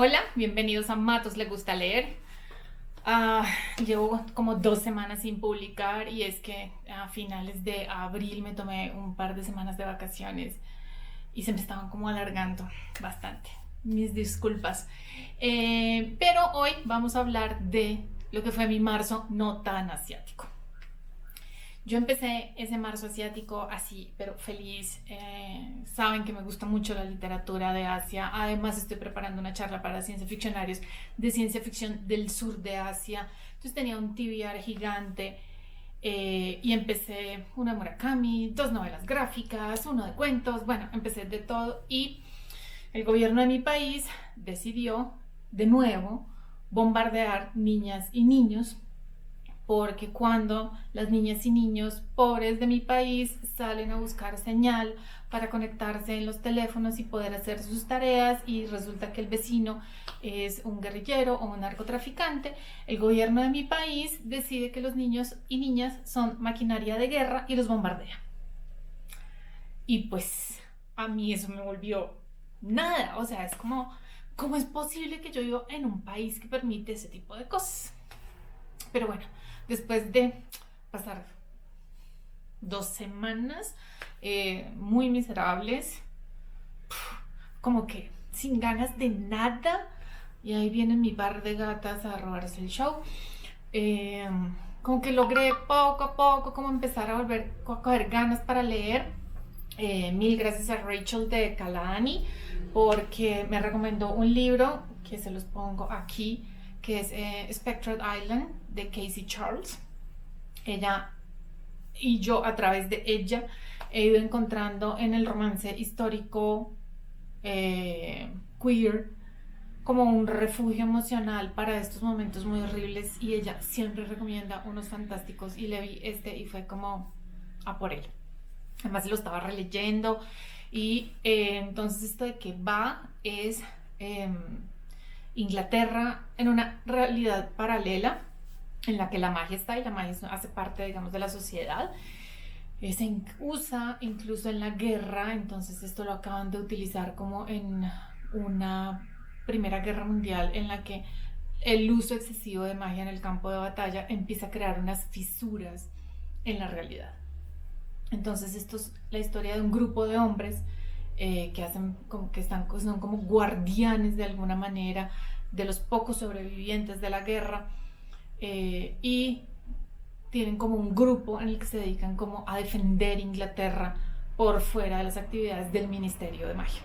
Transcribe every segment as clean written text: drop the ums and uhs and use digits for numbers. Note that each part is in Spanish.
Hola, bienvenidos a Matos Le Gusta Leer. Llevo como 2 semanas sin publicar y es que a finales de abril me tomé un par de semanas de vacaciones y se me estaban como alargando bastante. Mis disculpas. Pero hoy vamos a hablar de lo que fue mi marzo no tan asiático. Yo empecé ese marzo asiático así, pero feliz. Saben que me gusta mucho la literatura de Asia. Además, estoy preparando una charla para ciencia ficcionarios de ciencia ficción del sur de Asia. Entonces tenía un TBR gigante y empecé una Murakami, 2 novelas gráficas, uno de cuentos. Bueno, empecé de todo y el gobierno de mi país decidió de nuevo bombardear niñas y niños porque cuando las niñas y niños pobres de mi país salen a buscar señal para conectarse en los teléfonos y poder hacer sus tareas y resulta que el vecino es un guerrillero o un narcotraficante, el gobierno de mi país decide que los niños y niñas son maquinaria de guerra y los bombardea. Y pues a mí eso me volvió nada, o sea, es como, ¿cómo es posible que yo viva en un país que permite ese tipo de cosas? Pero bueno, después de pasar 2 semanas muy miserables, como que sin ganas de nada, y ahí vienen mi par de gatas a robarse el show, como que logré poco a poco como empezar a volver a coger ganas para leer. Mil gracias a Rachel de Kalani porque me recomendó un libro que se los pongo aquí, que es Spectral Island de Casey Charles. Ella y yo a través de ella he ido encontrando en el romance histórico queer como un refugio emocional para estos momentos muy horribles y ella siempre recomienda unos fantásticos y le vi este y fue como a por él. Además lo estaba releyendo y entonces esto de que va es Inglaterra en una realidad paralela en la que la magia está y la magia hace parte, digamos, de la sociedad. Se usa incluso en la guerra, entonces esto lo acaban de utilizar como en una Primera Guerra Mundial en la que el uso excesivo de magia en el campo de batalla empieza a crear unas fisuras en la realidad. Entonces esto es la historia de un grupo de hombres que hacen como que son como guardianes de alguna manera de los pocos sobrevivientes de la guerra y tienen como un grupo en el que se dedican como a defender Inglaterra por fuera de las actividades del Ministerio de Magia.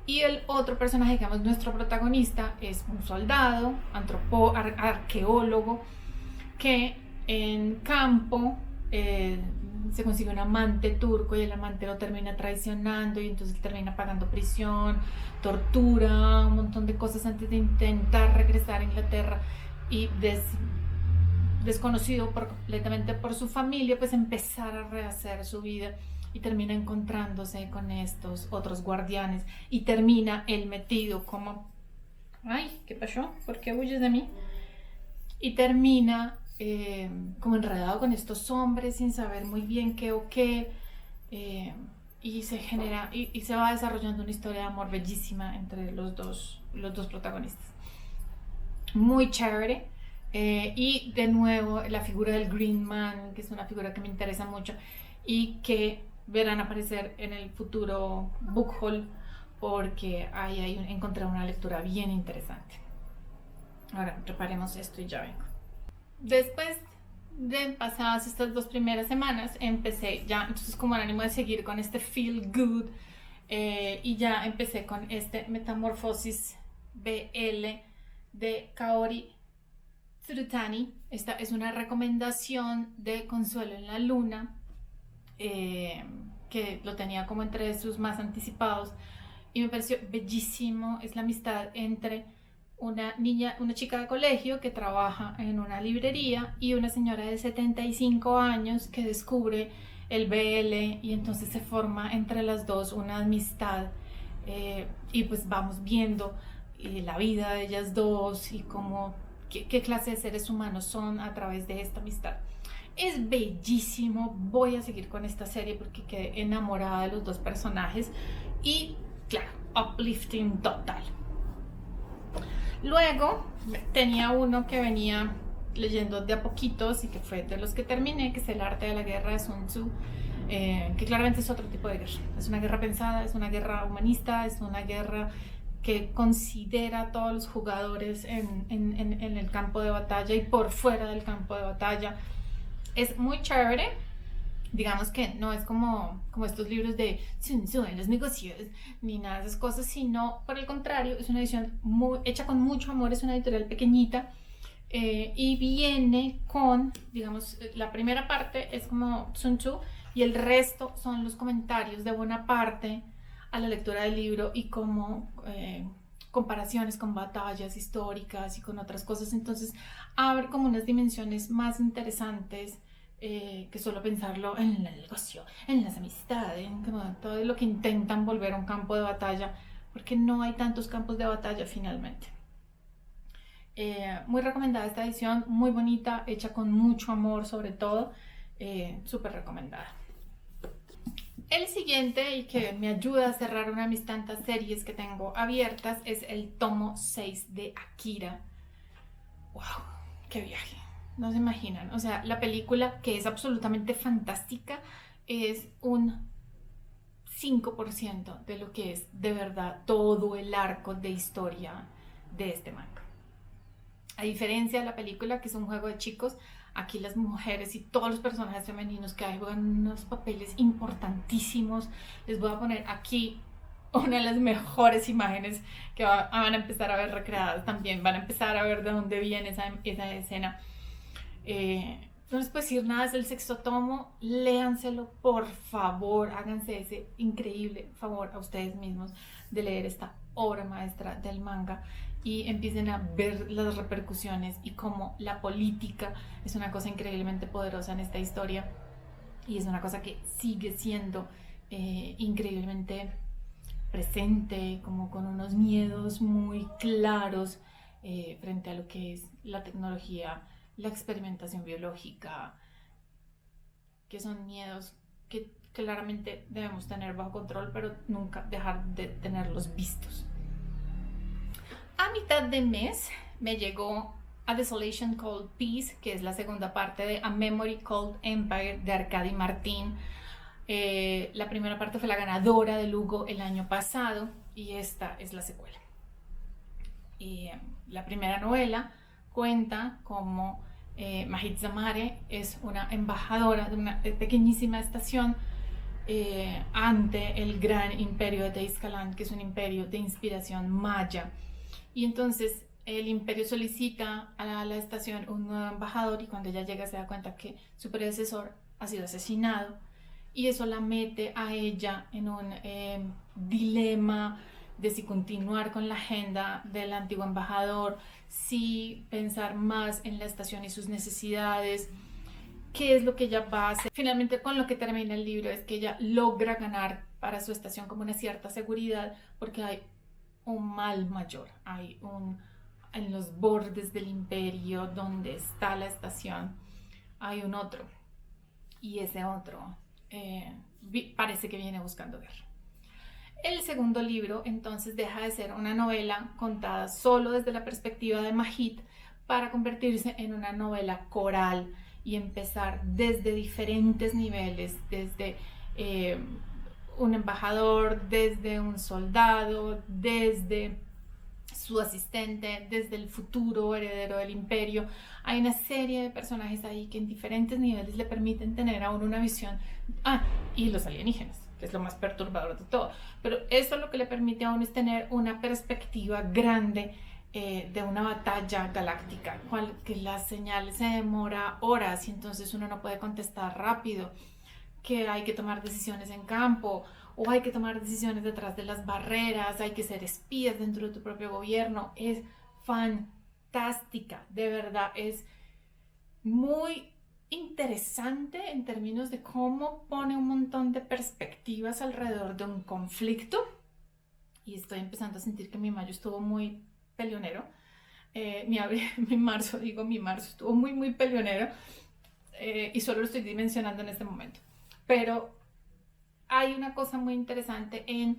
Y el otro personaje, digamos, nuestro protagonista, es un soldado, arqueólogo, que en campo se consigue un amante turco y el amante lo termina traicionando y entonces termina pagando prisión, tortura, un montón de cosas antes de intentar regresar a Inglaterra y desconocido completamente por su familia, pues empezar a rehacer su vida y termina encontrándose con estos otros guardianes y termina él metido como, ay, ¿qué pasó? ¿Por qué huyes de mí? Y termina como enredado con estos hombres sin saber muy bien qué o qué y se genera y se va desarrollando una historia de amor bellísima entre los dos protagonistas, muy chévere. Y de nuevo la figura del Green Man, que es una figura que me interesa mucho y que verán aparecer en el futuro book haul porque ahí encontré una lectura bien interesante. Ahora reparemos esto y ya vengo. Después de pasadas estas 2 primeras semanas empecé ya entonces como el ánimo de seguir con este feel good y ya empecé con este Metamorfosis BL de Kaori Tsurutani. Esta es una recomendación de Consuelo en la Luna que lo tenía como entre sus más anticipados y me pareció bellísimo. Es la amistad entre una chica de colegio que trabaja en una librería y una señora de 75 años que descubre el BL y entonces se forma entre las dos una amistad y pues vamos viendo la vida de ellas dos y cómo qué clase de seres humanos son a través de esta amistad. Es bellísimo, voy a seguir con esta serie porque quedé enamorada de los dos personajes y claro, uplifting total. Luego tenía uno que venía leyendo de a poquitos y que fue de los que terminé, que es El arte de la guerra de Sun Tzu, que claramente es otro tipo de guerra. Es una guerra pensada, es una guerra humanista, es una guerra que considera a todos los jugadores en el campo de batalla y por fuera del campo de batalla. Es muy chévere. Digamos que no es como estos libros de Sun Tzu en los negocios, ni nada de esas cosas, sino por el contrario, es una edición hecha con mucho amor, es una editorial pequeñita, y viene con, digamos, la primera parte es como Sun Tzu y el resto son los comentarios de Bonaparte a la lectura del libro y como comparaciones con batallas históricas y con otras cosas. Entonces abre como unas dimensiones más interesantes que solo pensarlo en el negocio, en las amistades, en como todo lo que intentan volver a un campo de batalla, porque no hay tantos campos de batalla finalmente. Muy recomendada esta edición, muy bonita, hecha con mucho amor sobre todo, súper recomendada. El siguiente, y que me ayuda a cerrar una de mis tantas series que tengo abiertas, es el tomo 6 de Akira. ¡Wow! ¡Qué viaje! No se imaginan. O sea, la película, que es absolutamente fantástica, es un 5% de lo que es de verdad todo el arco de historia de este manga. A diferencia de la película, que es un juego de chicos, aquí las mujeres y todos los personajes femeninos que hay juegan unos papeles importantísimos. Les voy a poner aquí una de las mejores imágenes que van a empezar a ver recreadas también. Van a empezar a ver de dónde viene esa escena. No les puedo decir nada, es el sexto tomo. Léanselo, por favor. Háganse ese increíble favor a ustedes mismos de leer esta obra maestra del manga y empiecen a ver las repercusiones y cómo la política es una cosa increíblemente poderosa en esta historia y es una cosa que sigue siendo increíblemente presente, como con unos miedos muy claros frente a lo que es la tecnología, la experimentación biológica, que son miedos que claramente debemos tener bajo control, pero nunca dejar de tenerlos vistos. A mitad de mes me llegó A Desolation Called Peace, que es la segunda parte de A Memory Called Empire de Arkady Martín. La primera parte fue la ganadora del Hugo el año pasado y esta es la secuela. La primera novela cuenta como Mahit Zamare es una embajadora de una pequeñísima estación ante el gran imperio de Teiscaland, que es un imperio de inspiración maya. Y entonces el imperio solicita a la estación un nuevo embajador y cuando ella llega se da cuenta que su predecesor ha sido asesinado y eso la mete a ella en un dilema de si continuar con la agenda del antiguo embajador, si pensar más en la estación y sus necesidades, qué es lo que ella va a hacer. Finalmente, con lo que termina el libro es que ella logra ganar para su estación como una cierta seguridad porque hay un mal mayor, hay en los bordes del imperio donde está la estación hay un otro y ese otro parece que viene buscando guerra. El segundo libro entonces deja de ser una novela contada solo desde la perspectiva de Mahit para convertirse en una novela coral y empezar desde diferentes niveles, desde un embajador, desde un soldado, desde su asistente, desde el futuro heredero del imperio. Hay una serie de personajes ahí que en diferentes niveles le permiten tener aún una visión. Y los alienígenas, que es lo más perturbador de todo. Pero esto lo que le permite a uno es tener una perspectiva grande de una batalla galáctica, que las señales se demora horas y entonces uno no puede contestar rápido, que hay que tomar decisiones en campo o hay que tomar decisiones detrás de las barreras, hay que ser espías dentro de tu propio gobierno. Es fantástica, de verdad, es muy interesante en términos de cómo pone un montón de perspectivas alrededor de un conflicto y estoy empezando a sentir que mi mayo estuvo muy peleonero, mi marzo estuvo muy peleonero y solo lo estoy dimensionando en este momento, pero hay una cosa muy interesante en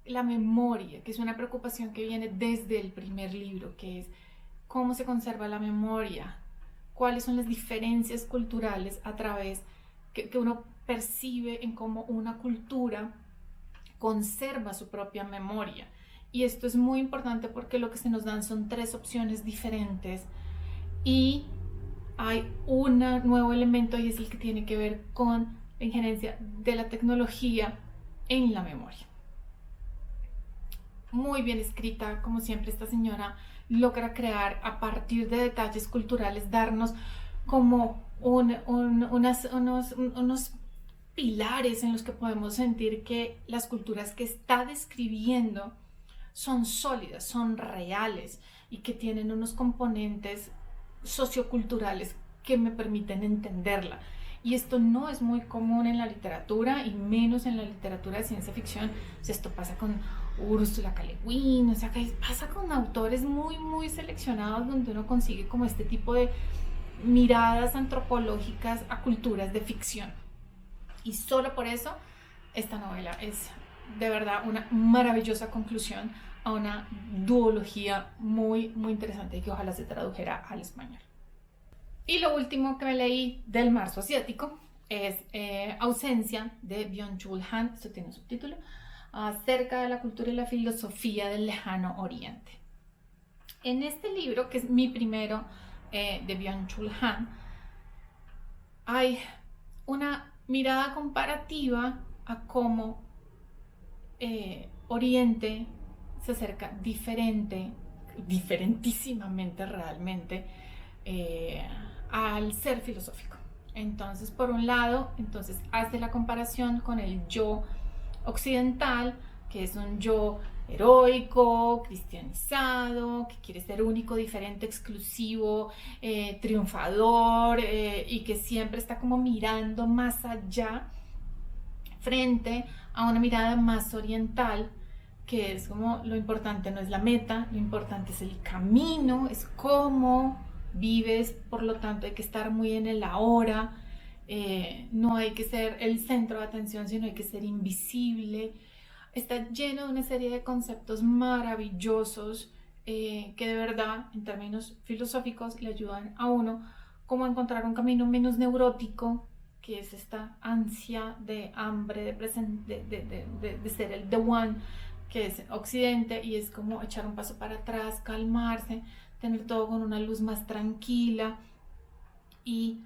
la memoria, que es una preocupación que viene desde el primer libro, que es cómo se conserva la memoria, cuáles son las diferencias culturales a través que uno percibe en cómo una cultura conserva su propia memoria. Y esto es muy importante porque lo que se nos dan son 3 opciones diferentes y hay un nuevo elemento y es el que tiene que ver con la injerencia de la tecnología en la memoria. Muy bien escrita, como siempre esta señora logra crear a partir de detalles culturales, darnos como unos pilares en los que podemos sentir que las culturas que está describiendo son sólidas, son reales y que tienen unos componentes socioculturales que me permiten entenderla. Y esto no es muy común en la literatura y menos en la literatura de ciencia ficción. O sea, esto pasa con Ursula K. Le Guin, o sea, que pasa con autores muy seleccionados donde uno consigue como este tipo de miradas antropológicas a culturas de ficción. Y solo por eso esta novela es de verdad una maravillosa conclusión a una duología muy interesante y que ojalá se tradujera al español. Y lo último que me leí del marzo asiático es Ausencia de Byung-Chul Han, esto tiene un subtítulo, acerca de la cultura y la filosofía del lejano oriente. En este libro, que es mi primero de Byung-Chul Han, hay una mirada comparativa a cómo Oriente se acerca diferentísimamente realmente al ser filosófico. Entonces, por un lado, hace la comparación con el yo occidental, que es un yo heroico, cristianizado, que quiere ser único, diferente, exclusivo, triunfador, y que siempre está como mirando más allá, frente a una mirada más oriental, que es como lo importante no es la meta, lo importante es el camino, es cómo vives, por lo tanto hay que estar muy en el ahora, no hay que ser el centro de atención, sino hay que ser invisible. Está lleno de una serie de conceptos maravillosos que de verdad, en términos filosóficos, le ayudan a uno como a encontrar un camino menos neurótico, que es esta ansia de hambre, de ser el the one, que es Occidente, y es como echar un paso para atrás, calmarse, tener todo con una luz más tranquila y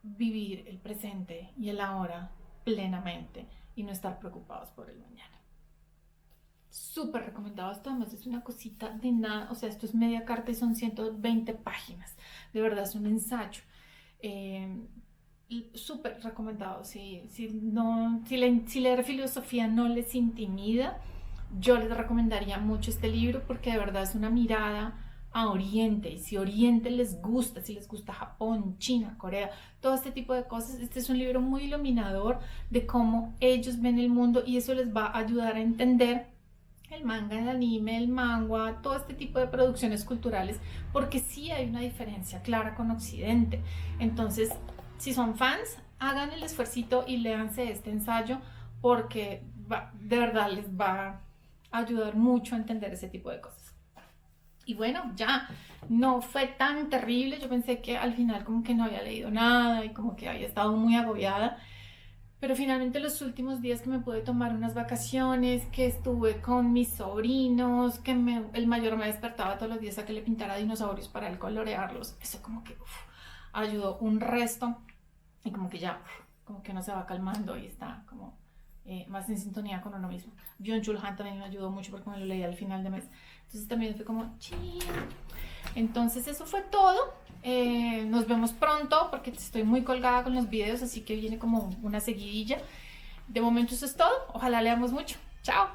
vivir el presente y el ahora plenamente y no estar preocupados por el mañana. Súper recomendado. Esto además es una cosita de nada, o sea, esto es media carta y son 120 páginas, de verdad es un ensayo. Súper recomendado. Si leer filosofía no les intimida, yo les recomendaría mucho este libro porque de verdad es una mirada a Oriente, y si Oriente les gusta, si les gusta Japón, China, Corea, todo este tipo de cosas, este es un libro muy iluminador de cómo ellos ven el mundo, y eso les va a ayudar a entender el manga, el anime, el manga, todo este tipo de producciones culturales, porque sí hay una diferencia clara con Occidente. Entonces, si son fans, hagan el esfuercito y léanse este ensayo porque de verdad les va a ayudar mucho a entender ese tipo de cosas. Y bueno, ya no fue tan terrible. Yo pensé que al final como que no había leído nada y como que había estado muy agobiada. Pero finalmente los últimos días que me pude tomar unas vacaciones, que estuve con mis sobrinos, que el mayor me despertaba todos los días a que le pintara dinosaurios para él colorearlos. Eso como que ayudó un resto y como que ya, como que uno se va calmando y está como más en sintonía con uno mismo. Byung-Chul Han también me ayudó mucho porque me lo leí al final de mes. Entonces también fue como chill. Entonces eso fue todo. Nos vemos pronto porque estoy muy colgada con los videos, así que viene como una seguidilla. De momento eso es todo. Ojalá leamos mucho. Chao.